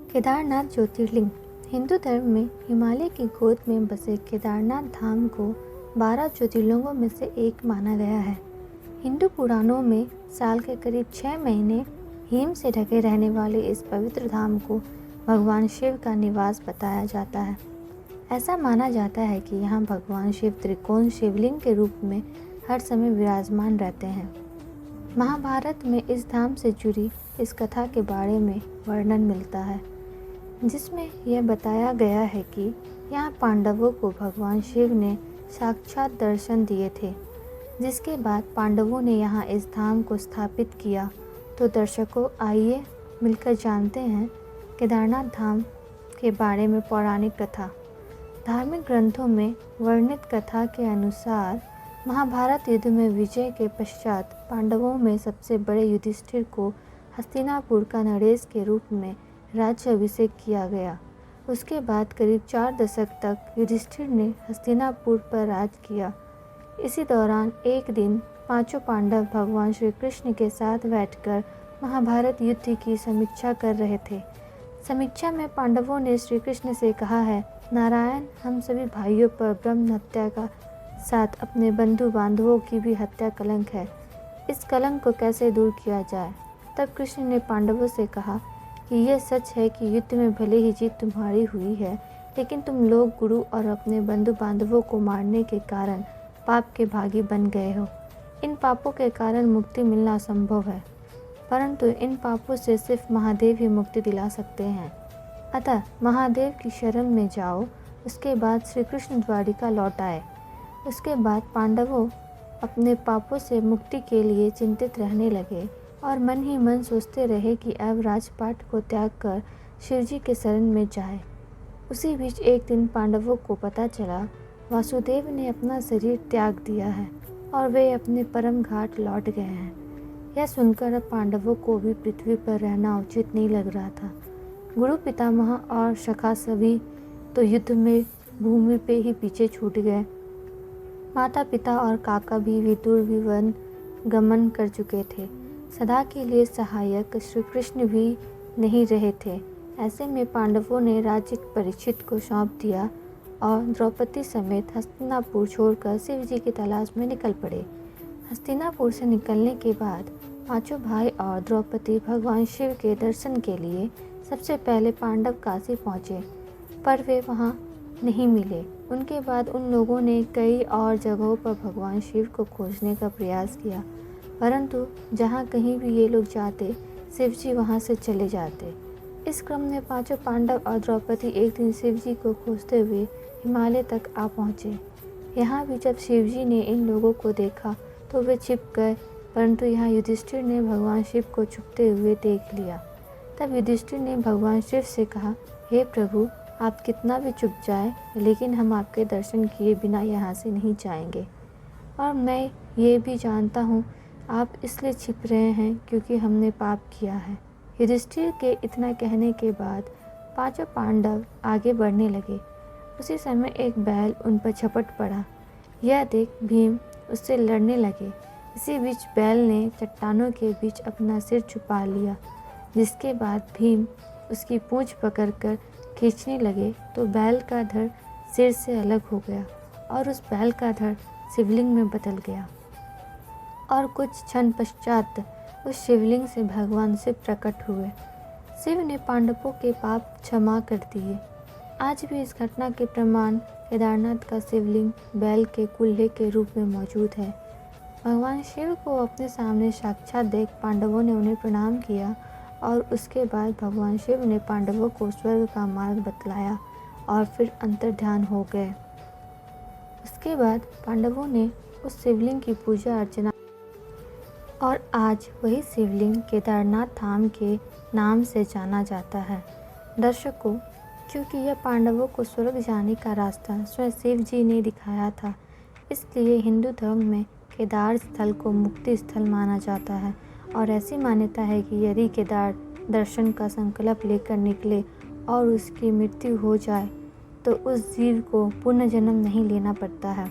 केदारनाथ ज्योतिर्लिंग हिंदू धर्म में हिमालय की गोद में बसे केदारनाथ धाम को 12 ज्योतिर्लिंगों में से एक माना गया है। हिंदू पुराणों में साल के करीब 6 महीने हिम से ढके रहने वाले इस पवित्र धाम को भगवान शिव का निवास बताया जाता है। ऐसा माना जाता है कि यहाँ भगवान शिव त्रिकोण शिवलिंग के रूप में हर समय विराजमान रहते हैं। महाभारत में इस धाम से जुड़ी इस कथा के बारे में वर्णन मिलता है, जिसमें यह बताया गया है कि यहाँ पांडवों को भगवान शिव ने साक्षात दर्शन दिए थे, जिसके बाद पांडवों ने यहाँ इस धाम को स्थापित किया। तो दर्शकों, आइए मिलकर जानते हैं केदारनाथ धाम के बारे में पौराणिक कथा। धार्मिक ग्रंथों में वर्णित कथा के अनुसार महाभारत युद्ध में विजय के पश्चात पांडवों में सबसे बड़े युधिष्ठिर को हस्तिनापुर का नरेश के रूप में राज्य अभिषेक किया गया। उसके बाद करीब 4 दशक तक युधिष्ठिर ने हस्तिनापुर पर राज किया। इसी दौरान एक दिन पांचों पांडव भगवान श्री कृष्ण के साथ बैठकर महाभारत युद्ध की समीक्षा कर रहे थे। समीक्षा में पांडवों ने श्री कृष्ण से कहा है, नारायण, हम सभी भाइयों पर ब्रह्म हत्या का साथ अपने बंधु बांधवों की भी हत्या कलंक है। इस कलंक को कैसे दूर किया जाए? तब कृष्ण ने पांडवों से कहा कि यह सच है कि युद्ध में भले ही जीत तुम्हारी हुई है, लेकिन तुम लोग गुरु और अपने बंधु बांधवों को मारने के कारण पाप के भागी बन गए हो। इन पापों के कारण मुक्ति मिलना असंभव है, परंतु इन पापों से सिर्फ महादेव ही मुक्ति दिला सकते हैं। अतः महादेव की शरण में जाओ। उसके बाद श्री कृष्ण द्वारिका लौट आए। उसके बाद पांडवों अपने पापों से मुक्ति के लिए चिंतित रहने लगे और मन ही मन सोचते रहे कि अब राजपाट को त्याग कर शिवजी के शरण में जाए। उसी बीच एक दिन पांडवों को पता चला वासुदेव ने अपना शरीर त्याग दिया है और वे अपने परम घाट लौट गए हैं। यह सुनकर अब पांडवों को भी पृथ्वी पर रहना उचित नहीं लग रहा था। गुरु पितामह और सखा सभी तो युद्ध में भूमि पे ही पीछे छूट गए। माता पिता और काका भी विदुर वन गमन कर चुके थे। सदा के लिए सहायक श्री कृष्ण भी नहीं रहे थे। ऐसे में पांडवों ने राज्य परीक्षित को सौंप दिया और द्रौपदी समेत हस्तिनापुर छोड़कर शिव जी की तलाश में निकल पड़े। हस्तिनापुर से निकलने के बाद पांचों भाई और द्रौपदी भगवान शिव के दर्शन के लिए सबसे पहले पांडव काशी पहुँचे, पर वे वहाँ नहीं मिले। उनके बाद उन लोगों ने कई और जगहों पर भगवान शिव को खोजने का प्रयास किया, परंतु जहाँ कहीं भी ये लोग जाते, शिवजी वहाँ से चले जाते। इस क्रम में पांचों पांडव और द्रौपदी एक दिन शिवजी को खोजते हुए हिमालय तक आ पहुँचे। यहाँ भी जब शिवजी ने इन लोगों को देखा तो वे छिप गए, परंतु यहाँ युधिष्ठिर ने भगवान शिव को छुपते हुए देख लिया। तब युधिष्ठिर ने भगवान शिव से कहा, हे प्रभु, आप कितना भी छुप जाए, लेकिन हम आपके दर्शन किए बिना यहाँ से नहीं जाएंगे। और मैं ये भी जानता हूँ आप इसलिए छिप रहे हैं क्योंकि हमने पाप किया है। युधिष्ठिर के इतना कहने के बाद पांचों पांडव आगे बढ़ने लगे। उसी समय एक बैल उन पर झपट पड़ा। यह देख भीम उससे लड़ने लगे। इसी बीच बैल ने चट्टानों के बीच अपना सिर छुपा लिया, जिसके बाद भीम उसकी पूंछ पकड़कर खींचने लगे तो बैल का धड़ सिर से अलग हो गया और उस बैल का धड़ शिवलिंग में बदल गया। और कुछ क्षण पश्चात उस शिवलिंग से भगवान शिव प्रकट हुए। शिव ने पांडवों के पाप क्षमा कर दिए। आज भी इस घटना के प्रमाण केदारनाथ का शिवलिंग बैल के कुल्हे के रूप में मौजूद है। भगवान शिव को अपने सामने साक्षात देख पांडवों ने उन्हें प्रणाम किया और उसके बाद भगवान शिव ने पांडवों को स्वर्ग का मार्ग बतलाया और फिर अंतर्ध्यान हो गए। उसके बाद पांडवों ने उस शिवलिंग की पूजा अर्चना और आज वही शिवलिंग केदारनाथ धाम के नाम से जाना जाता है। दर्शकों, क्योंकि यह पांडवों को स्वर्ग जाने का रास्ता स्वयं शिव जी ने दिखाया था, इसलिए हिंदू धर्म में केदार स्थल को मुक्ति स्थल माना जाता है। और ऐसी मान्यता है कि यदि केदार दर्शन का संकल्प लेकर निकले और उसकी मृत्यु हो जाए तो उस जीव को पुनर्जन्म नहीं लेना पड़ता है।